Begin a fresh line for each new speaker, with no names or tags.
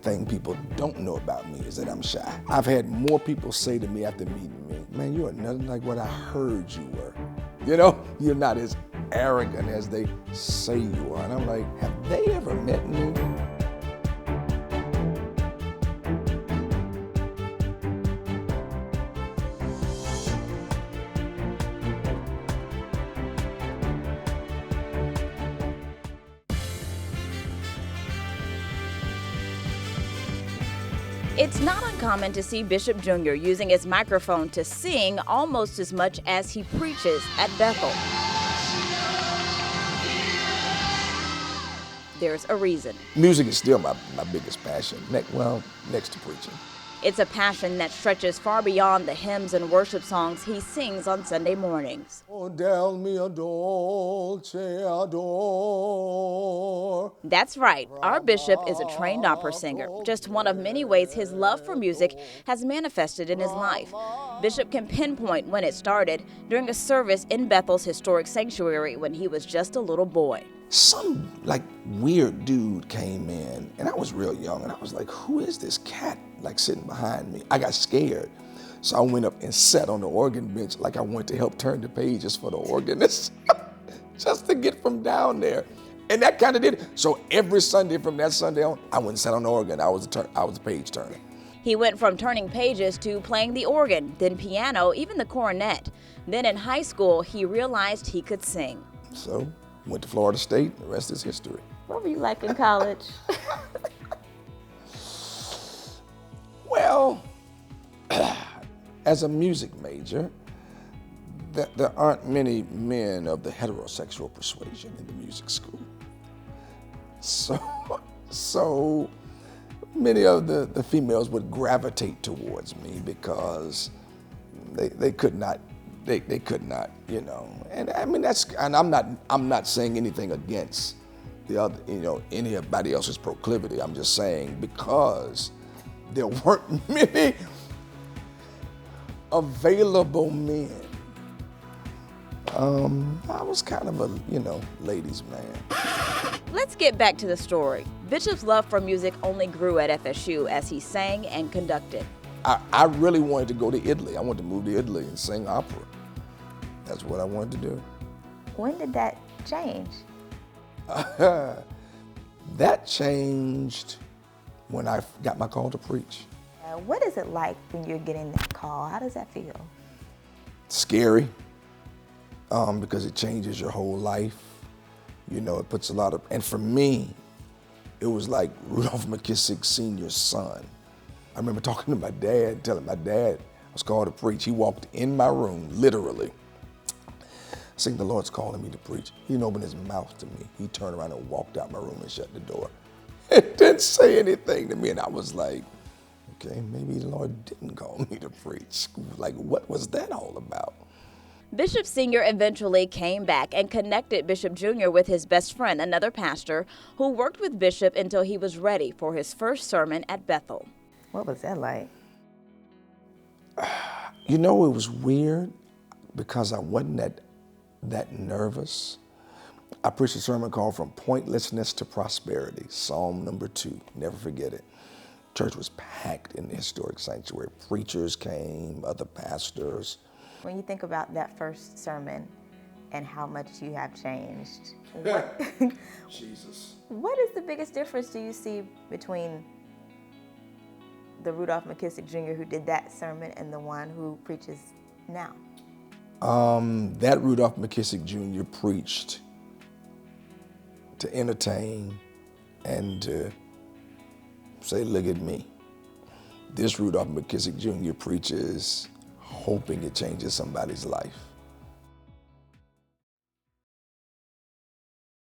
thing people don't know about me is that I'm shy. I've had more people say to me after meeting me, man, you are nothing like what I heard you were. You know, you're not as arrogant as they say you are. And I'm like, have they ever met me?
It's not uncommon to see Bishop Jr. using his microphone to sing almost as much as he preaches at Bethel. There's a reason.
Music is still my biggest passion, next to preaching.
It's a passion that stretches far beyond the hymns and worship songs he sings on Sunday mornings.
Oh, del mio dolce ador.
That's right, our bishop is a trained opera singer, just one of many ways his love for music has manifested in his life. Bishop can pinpoint when it started during a service in Bethel's historic sanctuary when he was just a little boy.
Some weird dude came in, and I was real young, and I was like, who is this cat sitting behind me? I got scared. So I went up and sat on the organ bench like I went to help turn the pages for the organist, just to get from down there. And that kind of did it. So every Sunday from that Sunday on, I went and sat on the organ. I was a page turner.
He went from turning pages to playing the organ, then piano, even the cornet. Then in high school, he realized he could sing.
So went to Florida State, the rest is history.
What were you like in college?
Well, as a music major, there aren't many men of the heterosexual persuasion in the music school. So many of the females would gravitate towards me because they could not, you know. And I mean I'm not saying anything against the other, anybody else's proclivity. I'm just saying because there weren't many available men. I was kind of a, ladies' man.
Let's get back to the story. Bishop's love for music only grew at FSU as he sang and conducted.
I really wanted to go to Italy. I wanted to move to Italy and sing opera. That's what I wanted to do.
When did that change?
That changed when I got my call to preach.
What is it like when you're getting that call? How does that feel?
Scary, because it changes your whole life. It puts a lot of, and for me, it was like Rudolph McKissick Sr.'s son. I remember talking to my dad, telling my dad I was called to preach. He walked in my room, literally, saying, the Lord's calling me to preach. He didn't open his mouth to me. He turned around and walked out my room and shut the door. It didn't say anything to me, and I was like, okay, maybe the Lord didn't call me to preach. Like, what was that all about?
Bishop Sr. eventually came back and connected Bishop Jr. with his best friend, another pastor, who worked with Bishop until he was ready for his first sermon at Bethel.
What was that like?
It was weird because I wasn't that nervous. I preached a sermon called From Pointlessness to Prosperity, Psalm number 2, never forget it. Church was packed in the historic sanctuary. Preachers came, other pastors.
When you think about that first sermon and how much you have changed,
Jesus.
What is the biggest difference do you see between the Rudolph McKissick Jr. who did that sermon and the one who preaches now?
That Rudolph McKissick Jr. preached to entertain and to say, look at me. This Rudolph McKissick Jr. preaches hoping it changes somebody's life.